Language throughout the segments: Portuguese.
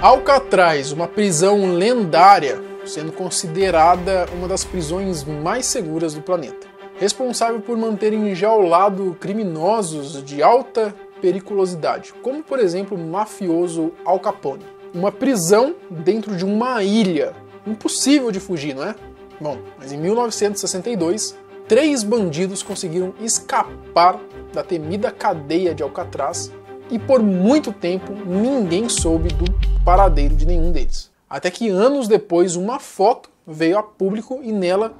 Alcatraz, uma prisão lendária, sendo considerada uma das prisões mais seguras do planeta. Responsável por manter enjaulado criminosos de alta periculosidade, como por exemplo o mafioso Al Capone. Uma prisão dentro de uma ilha, impossível de fugir, não é? Bom, mas em 1962, 3 bandidos conseguiram escapar da temida cadeia de Alcatraz e por muito tempo ninguém soube do paradeiro de nenhum deles. Até que anos depois uma foto veio a público e nela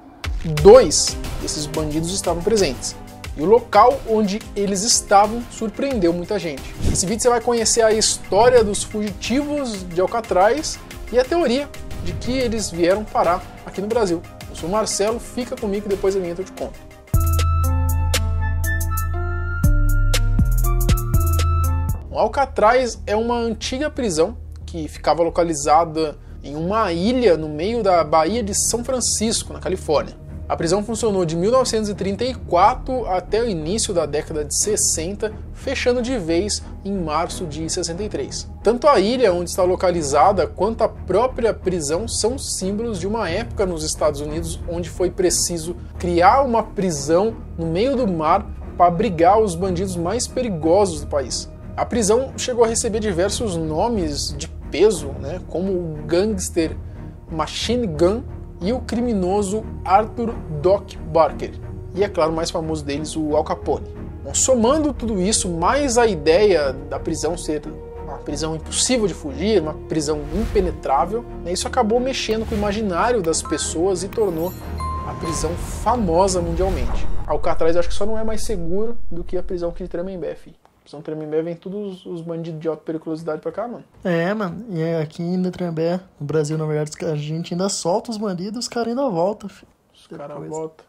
2 desses bandidos estavam presentes. E o local onde eles estavam surpreendeu muita gente. Nesse vídeo você vai conhecer a história dos fugitivos de Alcatraz e a teoria de que eles vieram parar aqui no Brasil. Eu sou o Marcelo, fica comigo que depois eu te conto. O Alcatraz é uma antiga prisão que ficava localizada em uma ilha no meio da Baía de São Francisco, na Califórnia. A prisão funcionou de 1934 até o início da década de 60, fechando de vez em março de 63. Tanto a ilha onde está localizada quanto a própria prisão são símbolos de uma época nos Estados Unidos onde foi preciso criar uma prisão no meio do mar para abrigar os bandidos mais perigosos do país. A prisão chegou a receber diversos nomes de peso, né, como o gangster Machine Gun e o criminoso Arthur Doc Barker. E é claro, o mais famoso deles, o Al Capone. Bom, somando tudo isso, mais a ideia da prisão ser uma prisão impossível de fugir, uma prisão impenetrável, né, isso acabou mexendo com o imaginário das pessoas e tornou a prisão famosa mundialmente. Alcatraz acho que só não é mais seguro do que a prisão aqui de Tremembé, filho. São Tremembé vem todos os bandidos de alta periculosidade pra cá, mano. É, mano. E aqui em Tremembé, no Brasil, na verdade, a gente ainda solta os bandidos e os caras ainda voltam, filho. Os caras voltam.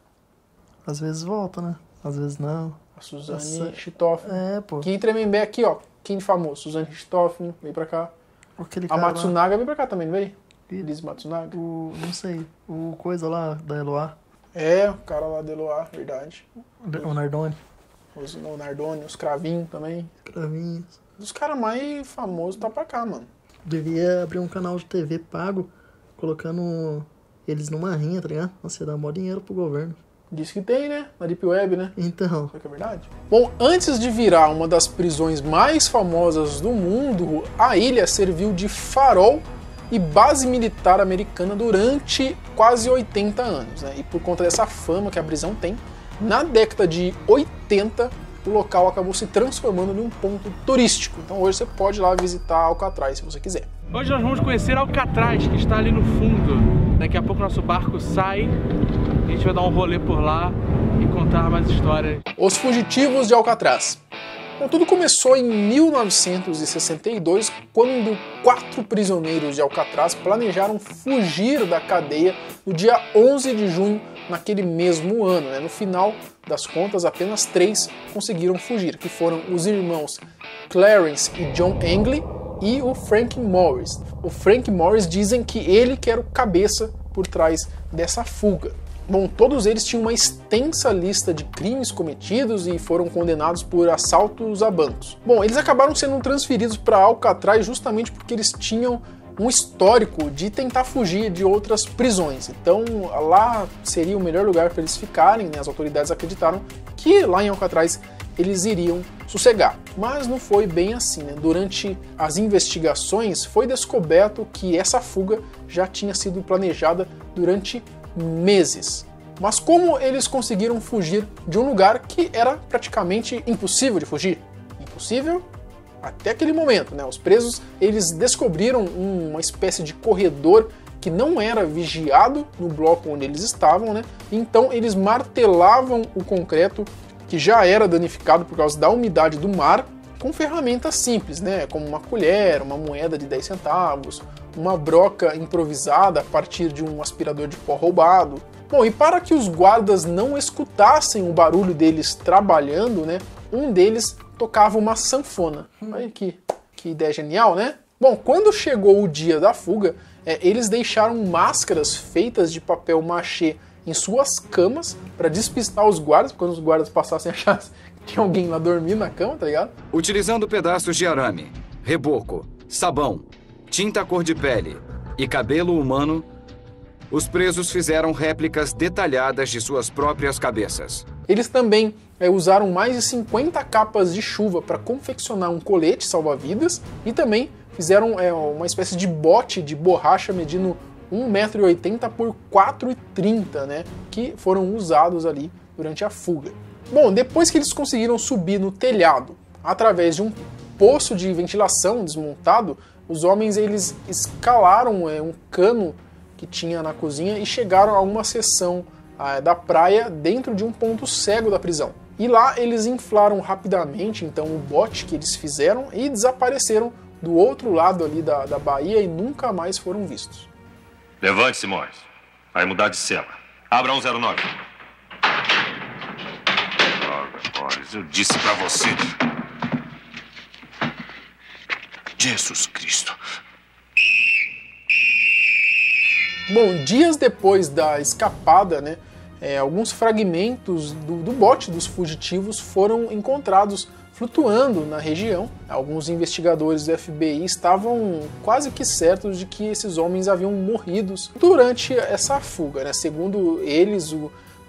Às vezes volta, né? Às vezes não. A Suzane Richthofen. É, pô. Aqui em Tremembé, aqui, ó. Quem famoso? Suzane Richthofen, veio pra cá. Aquele a Matsunaga lá veio pra cá também, não veio? Liz Matsunaga. Não sei. O coisa lá da Eloá. É, o cara lá da Eloá, verdade. O Nardone. O Nardone, os Cravinhos também. Cravinhos. Os caras mais famosos tá pra cá, mano. Devia abrir um canal de TV pago, colocando eles numa rinha, tá ligado? Nossa, ia dar mó dinheiro pro governo. Diz que tem, né? Na Deep Web, né? Então. Será que é verdade? Bom, antes de virar uma das prisões mais famosas do mundo, a ilha serviu de farol e base militar americana durante quase 80 anos, né? E por conta dessa fama que a prisão tem, na década de 80, o local acabou se transformando em um ponto turístico. Então hoje você pode ir lá visitar Alcatraz se você quiser. Hoje nós vamos conhecer Alcatraz, que está ali no fundo. Daqui a pouco nosso barco sai, a gente vai dar um rolê por lá e contar mais histórias. Os fugitivos de Alcatraz. Bom, tudo começou em 1962, quando 4 prisioneiros de Alcatraz planejaram fugir da cadeia no dia 11 de junho naquele mesmo ano, né? No final das contas, apenas 3 conseguiram fugir, que foram os irmãos Clarence e John Angley e o Frank Morris. O Frank Morris dizem que ele que era o cabeça por trás dessa fuga. Bom, todos eles tinham uma extensa lista de crimes cometidos e foram condenados por assaltos a bancos. Bom, eles acabaram sendo transferidos para Alcatraz justamente porque eles tinham um histórico de tentar fugir de outras prisões. Então lá seria o melhor lugar para eles ficarem, né? As autoridades acreditaram que lá em Alcatraz eles iriam sossegar. Mas não foi bem assim, né? Durante as investigações foi descoberto que essa fuga já tinha sido planejada durante meses. Mas como eles conseguiram fugir de um lugar que era praticamente impossível de fugir? Impossível até aquele momento, né? Os presos, eles descobriram uma espécie de corredor que não era vigiado no bloco onde eles estavam, né? Então eles martelavam o concreto que já era danificado por causa da umidade do mar com ferramentas simples, né? Como uma colher, uma moeda de 10 centavos, uma broca improvisada a partir de um aspirador de pó roubado. Bom, e para que os guardas não escutassem o barulho deles trabalhando, né? Um deles tocava uma sanfona. Olha que ideia genial, né? Bom, quando chegou o dia da fuga, eles deixaram máscaras feitas de papel machê em suas camas para despistar os guardas, quando os guardas passassem a achar que tinha alguém lá dormindo na cama, tá ligado? Utilizando pedaços de arame, reboco, sabão, tinta cor de pele e cabelo humano, os presos fizeram réplicas detalhadas de suas próprias cabeças. Eles também usaram mais de 50 capas de chuva para confeccionar um colete salva-vidas e também fizeram uma espécie de bote de borracha medindo 1,80 m por 4,30 m, né, que foram usados ali durante a fuga. Bom, depois que eles conseguiram subir no telhado através de um poço de ventilação desmontado, os homens eles escalaram um cano que tinha na cozinha e chegaram a uma seção da praia dentro de um ponto cego da prisão. E lá eles inflaram rapidamente então o bote que eles fizeram e desapareceram do outro lado ali da baía e nunca mais foram vistos. Levante, Simões. Vai mudar de cela. Abra 109. Eu disse pra você. Jesus Cristo. Bom, dias depois da escapada, né, alguns fragmentos do bote dos fugitivos foram encontrados flutuando na região. Alguns investigadores do FBI estavam quase que certos de que esses homens haviam morrido durante essa fuga, né? Segundo eles,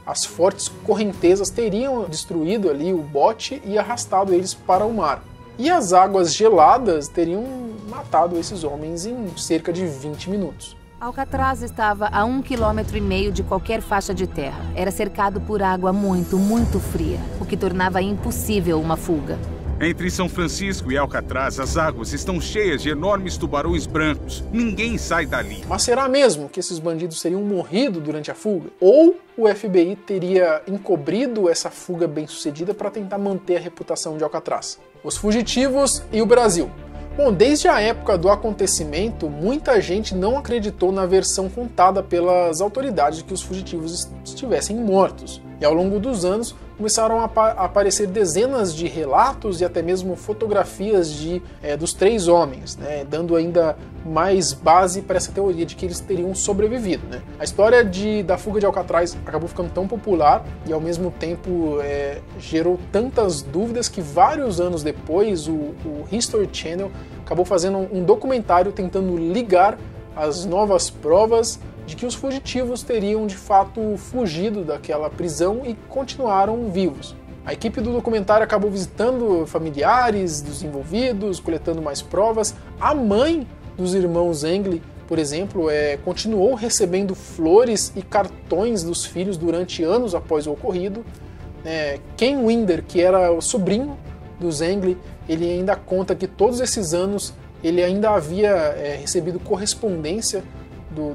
as fortes correntezas teriam destruído ali o bote e arrastado eles para o mar. E as águas geladas teriam matado esses homens em cerca de 20 minutos. Alcatraz estava a 1,5 km de qualquer faixa de terra. Era cercado por água muito, muito fria, o que tornava impossível uma fuga. Entre São Francisco e Alcatraz, as águas estão cheias de enormes tubarões brancos. Ninguém sai dali. Mas será mesmo que esses bandidos teriam morrido durante a fuga? Ou o FBI teria encobrido essa fuga bem-sucedida para tentar manter a reputação de Alcatraz? Os fugitivos e o Brasil. Bom, desde a época do acontecimento, muita gente não acreditou na versão contada pelas autoridades de que os fugitivos estivessem mortos. E ao longo dos anos, começaram a aparecer dezenas de relatos e até mesmo fotografias dos 3 homens, né, dando ainda mais base para essa teoria de que eles teriam sobrevivido, né. A história da fuga de Alcatraz acabou ficando tão popular e ao mesmo tempo gerou tantas dúvidas que vários anos depois o History Channel acabou fazendo um documentário tentando ligar as novas provas de que os fugitivos teriam de fato fugido daquela prisão e continuaram vivos. A equipe do documentário acabou visitando familiares dos envolvidos, coletando mais provas. A mãe dos irmãos Engel, por exemplo, continuou recebendo flores e cartões dos filhos durante anos após o ocorrido. Ken Winder, que era o sobrinho dos Engel, ele ainda conta que todos esses anos ele ainda havia recebido correspondência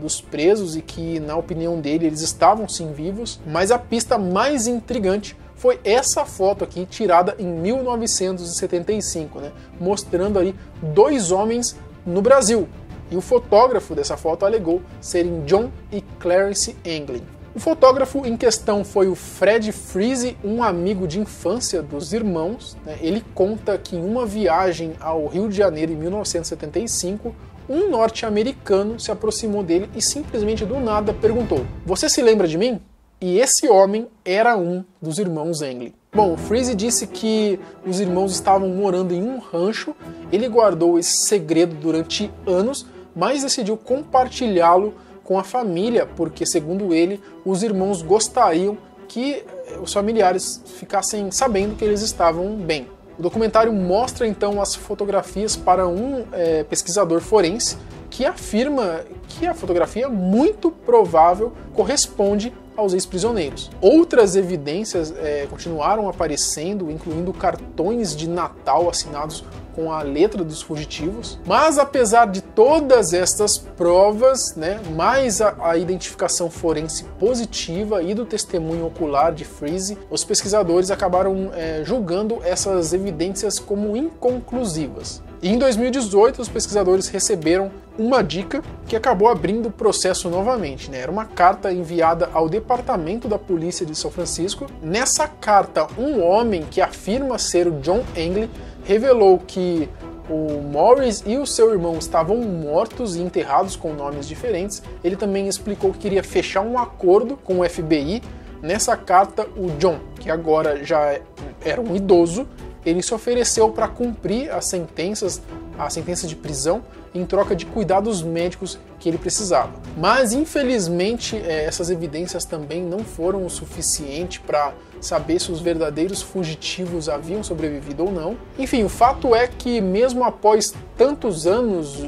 dos presos e que, na opinião dele, eles estavam sim vivos. Mas a pista mais intrigante foi essa foto aqui, tirada em 1975, né, mostrando aí 2 homens no Brasil. E o fotógrafo dessa foto alegou serem John e Clarence Engel. O fotógrafo em questão foi o Fred Freese, um amigo de infância dos irmãos, né. Ele conta que em uma viagem ao Rio de Janeiro em 1975, um norte-americano se aproximou dele e simplesmente do nada perguntou: "Você se lembra de mim?" E esse homem era um dos irmãos Engel. Bom, o Freese disse que os irmãos estavam morando em um rancho, ele guardou esse segredo durante anos, mas decidiu compartilhá-lo com a família, porque, segundo ele, os irmãos gostariam que os familiares ficassem sabendo que eles estavam bem. O documentário mostra então as fotografias para um pesquisador forense que afirma que a fotografia muito provável corresponde aos ex-prisioneiros. Outras evidências continuaram aparecendo, incluindo cartões de Natal assinados com a letra dos fugitivos. Mas apesar de todas estas provas, né, mais a identificação forense positiva e do testemunho ocular de Freese, os pesquisadores acabaram julgando essas evidências como inconclusivas. E em 2018, os pesquisadores receberam uma dica que acabou abrindo o processo novamente, né? Era uma carta enviada ao Departamento da Polícia de São Francisco. Nessa carta, um homem que afirma ser o John Engel revelou que o Morris e o seu irmão estavam mortos e enterrados com nomes diferentes. Ele também explicou que queria fechar um acordo com o FBI. Nessa carta, o John, que agora já era um idoso, ele se ofereceu para cumprir as sentenças a sentença de prisão em troca de cuidados médicos que ele precisava. Mas, infelizmente, essas evidências também não foram o suficiente para saber se os verdadeiros fugitivos haviam sobrevivido ou não. Enfim, o fato é que mesmo após tantos anos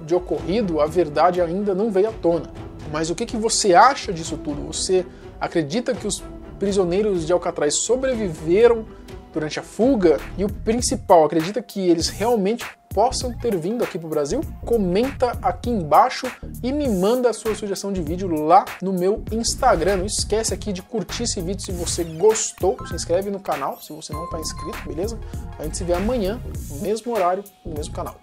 de ocorrido, a verdade ainda não veio à tona. Mas o que você acha disso tudo? Você acredita que os prisioneiros de Alcatraz sobreviveram durante a fuga? E o principal, acredita que eles realmente possam ter vindo aqui para o Brasil? Comenta aqui embaixo e me manda a sua sugestão de vídeo lá no meu Instagram. Não esquece aqui de curtir esse vídeo se você gostou. Se inscreve no canal se você não está inscrito, beleza? A gente se vê amanhã, no mesmo horário, no mesmo canal.